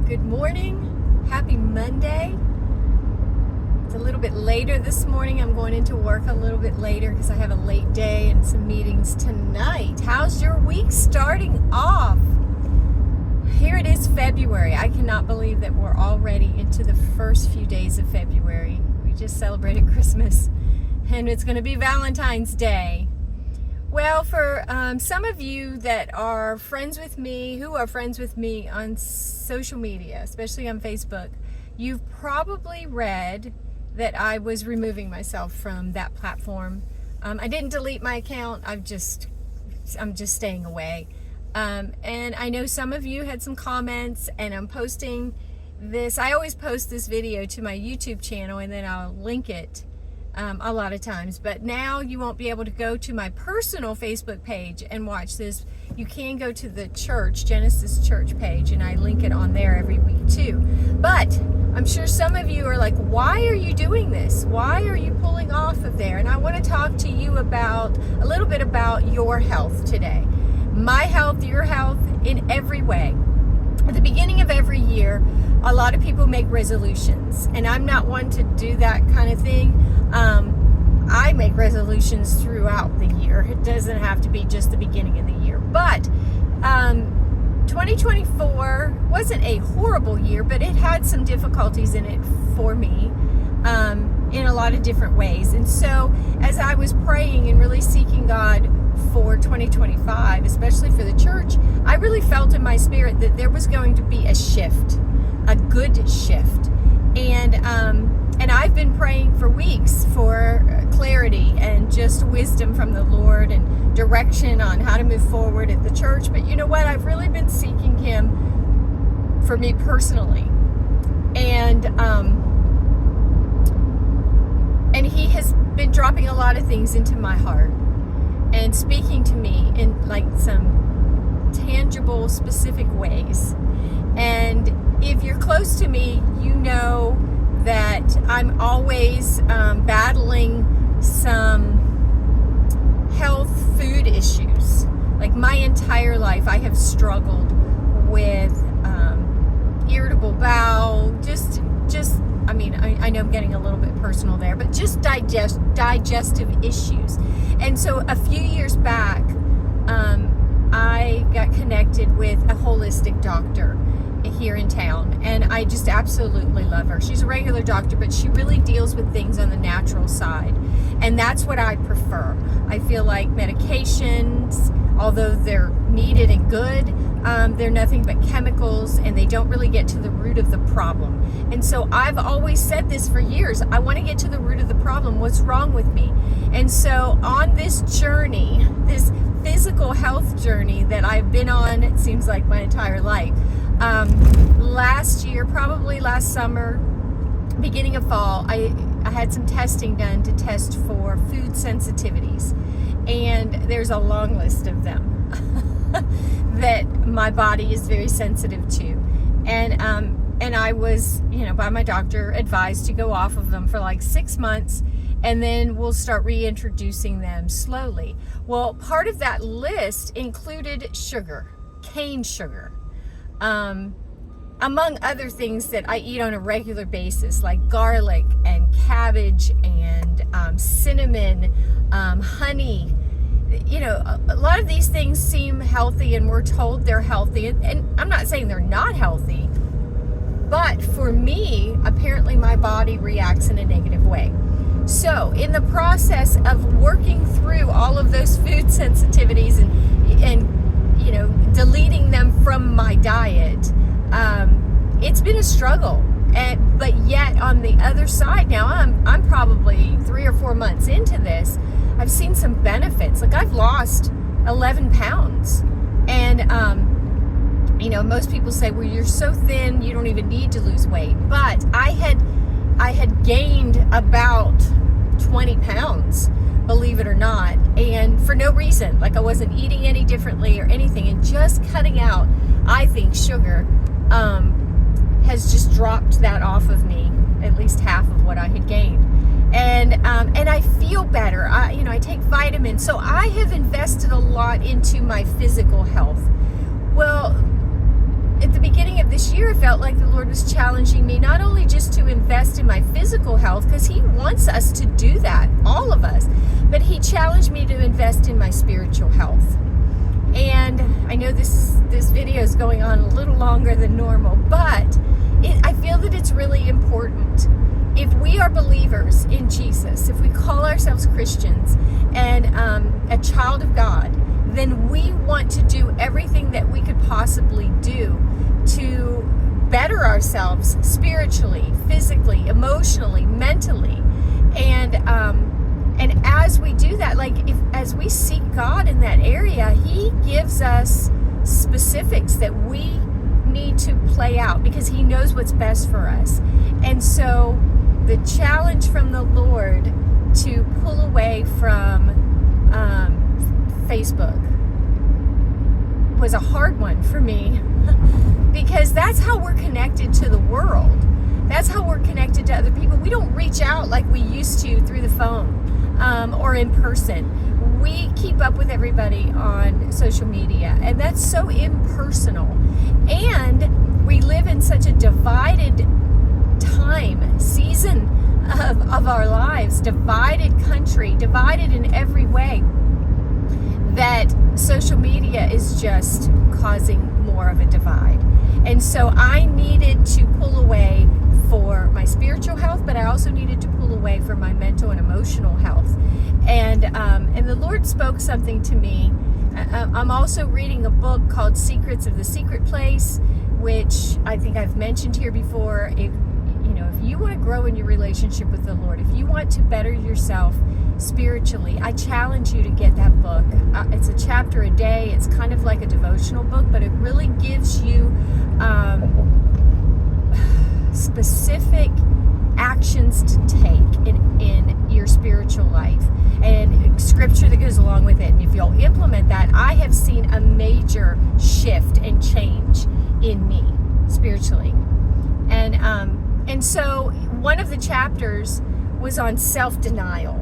Good morning. Happy Monday. It's a little bit later this morning. I'm going into work a little bit later because I have a late day and some meetings tonight. How's your week starting off? Here it is, February. I cannot believe that we're already into the first few days of February. We just celebrated Christmas and it's going to be Valentine's Day. Well, for some of you that are friends with me, who are friends with me on social media, especially on Facebook, you've probably read that I was removing myself from that platform. I didn't delete my account. I'm just staying away. And I know some of you had some comments, and I'm posting this. I always post this video to my YouTube channel, and then I'll link it a lot of times. But now you won't be able to go to my personal Facebook page and watch this. You can go to the church, Genesis Church page, and I link it on there every week too. But I'm sure some of you are like, why are you doing this? Why are you pulling off of there? And I want to talk to you about a little bit about your health today. My health, your health, in every way. At the beginning of every year, a lot of people make resolutions, and I'm not one to do that kind of thing. I make resolutions throughout the year. It doesn't have to be just the beginning of the year. But 2024 wasn't a horrible year, but it had some difficulties in it for me in a lot of different ways. And so as I was praying and really seeking God for 2025, especially for the church, I really felt in my spirit that there was going to be a shift, a good shift. And I've been praying for weeks for clarity and just wisdom from the Lord and direction on how to move forward at the church. But you know what? I've really been seeking Him for me personally. And He has been dropping a lot of things into my heart and speaking to me in like some tangible, specific ways. And if you're close to me, you know that I'm always battling some health food issues. Like my entire life, I have struggled with irritable bowel, I know I'm getting a little bit personal there, but just digestive issues. And so a few years back, I got connected with a holistic doctor here in town, and I just absolutely love her. She's a regular doctor, but she really deals with things on the natural side, and that's what I prefer. I feel like medications, although they're needed and good, they're nothing but chemicals, and they don't really get to the root of the problem. And so I've always said this for years. I want to get to the root of the problem. What's wrong with me? And so on this journey, this physical health journey that I've been on, it seems like my entire life, last year, probably last summer, beginning of fall, I had some testing done to test for food sensitivities, and there's a long list of them that my body is very sensitive to, and I was, by my doctor advised to go off of them for like 6 months, and then we'll start reintroducing them slowly. Well, part of that list included sugar, cane sugar. Among other things that I eat on a regular basis, like garlic and cabbage and cinnamon, honey. A lot of these things seem healthy, and we're told they're healthy. And I'm not saying they're not healthy, but for me, apparently my body reacts in a negative way. So in the process of working through all of those food sensitivities and deleting them from my diet, it's been a struggle. But yet on the other side now, I'm probably 3 or 4 months into this. I've seen some benefits. Like I've lost 11 pounds, and most people say, well, you're so thin, you don't even need to lose weight. But I had gained about 20 pounds, believe it or not, and for no reason. Like I wasn't eating any differently or anything, and just cutting out, I think, sugar has just dropped that off of me, at least half of what I had gained. And I feel better. I take vitamins, so I have invested a lot into my physical health. Well, at the beginning of this year, year, I felt like the Lord was challenging me not only just to invest in my physical health, because He wants us to do that, all of us, but He challenged me to invest in my spiritual health. And I know this video is going on a little longer than normal, but I feel that it's really important. If we are believers in Jesus, if we call ourselves Christians and a child of God, then we want to do everything that we could possibly do to better ourselves spiritually, physically, emotionally, mentally. And as we do that, as we seek God in that area, He gives us specifics that we need to play out because He knows what's best for us. And so the challenge from the Lord to pull away from Facebook was a hard one for me because that's how we're connected to the world. That's how we're connected to other people. We don't reach out like we used to through the phone or in person. We keep up with everybody on social media, and that's so impersonal. And we live in such a divided season of our lives, divided country, divided in every way, that social media is just causing more of a divide. And so I needed to pull away for my spiritual health, but I also needed to pull away for my mental and emotional health. And the Lord spoke something to me. I'm also reading a book called Secrets of the Secret Place, which I think I've mentioned here before. If you want to grow in your relationship with the Lord, if you want to better yourself spiritually, I challenge you to get that book. It's a chapter a day. It's kind of like a devotional book, but it really gives you specific actions to take in your spiritual life and scripture that goes along with it. And if you'll implement that, I have seen a major shift and change in me spiritually. And so one of the chapters was on self-denial.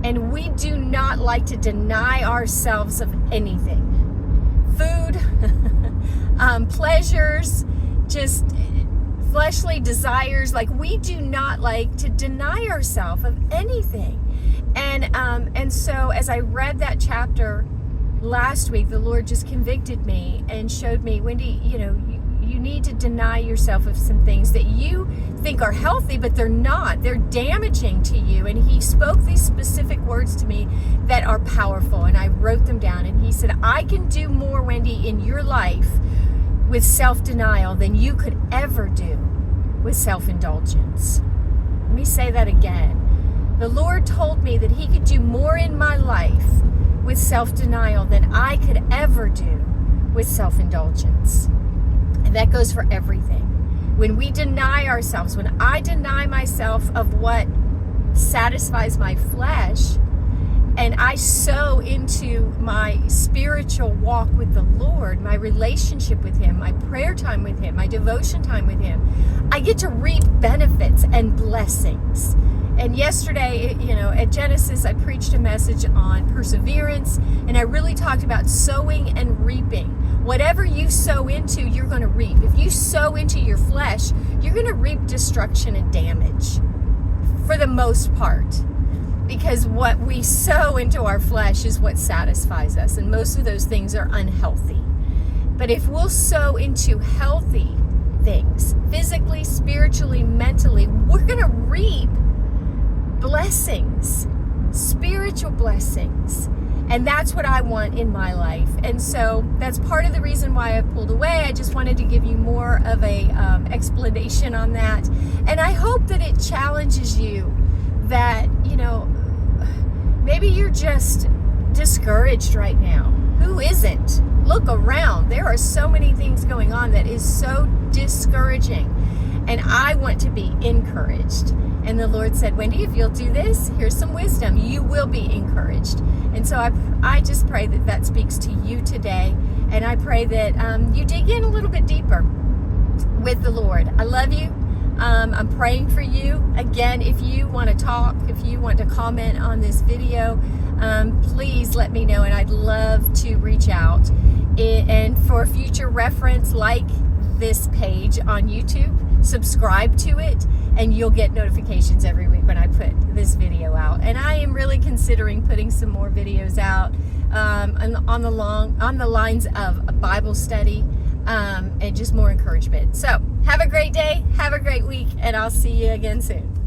And we do not like to deny ourselves of anything. Food, pleasures, just fleshly desires. Like, we do not like to deny ourselves of anything. And so as I read that chapter last week, the Lord just convicted me and showed me, Wendy, you need to deny yourself of some things that you think are healthy, but they're not. They're damaging to you. And He spoke these specific words to me that are powerful, and I wrote them down. And He said, I can do more, Wendy, in your life with self-denial than you could ever do with self-indulgence. Let me say that again. The Lord told me that He could do more in my life with self-denial than I could ever do with self-indulgence. And that goes for everything. When we deny ourselves, when I deny myself of what satisfies my flesh, and I sow into my spiritual walk with the Lord, my relationship with Him, my prayer time with Him, my devotion time with Him, I get to reap benefits and blessings. And yesterday, at Genesis, I preached a message on perseverance, and I really talked about sowing and reaping. Whatever you sow into, you're going to reap. If you sow into your flesh, you're going to reap destruction and damage for the most part. Because what we sow into our flesh is what satisfies us, and most of those things are unhealthy. But if we'll sow into healthy things, physically, spiritually, mentally, we're going to reap blessings, spiritual blessings. And that's what I want in my life. And so that's part of the reason why I pulled away. I just wanted to give you more of a explanation on that. And I hope that it challenges you that, maybe you're just discouraged right now. Who isn't? Look around. There are so many things going on that is so discouraging. And I want to be encouraged. And the Lord said, Wendy, if you'll do this, here's some wisdom. You will be encouraged. And so I just pray that that speaks to you today. And I pray that you dig in a little bit deeper with the Lord. I love you. I'm praying for you. Again, if you want to talk, if you want to comment on this video, please let me know. And I'd love to reach out. And for future reference, like this page on YouTube, subscribe to it, and you'll get notifications every week when I put this video out. And I am really considering putting some more videos out on the lines of a Bible study and just more encouragement. So have a great day, have a great week, and I'll see you again soon.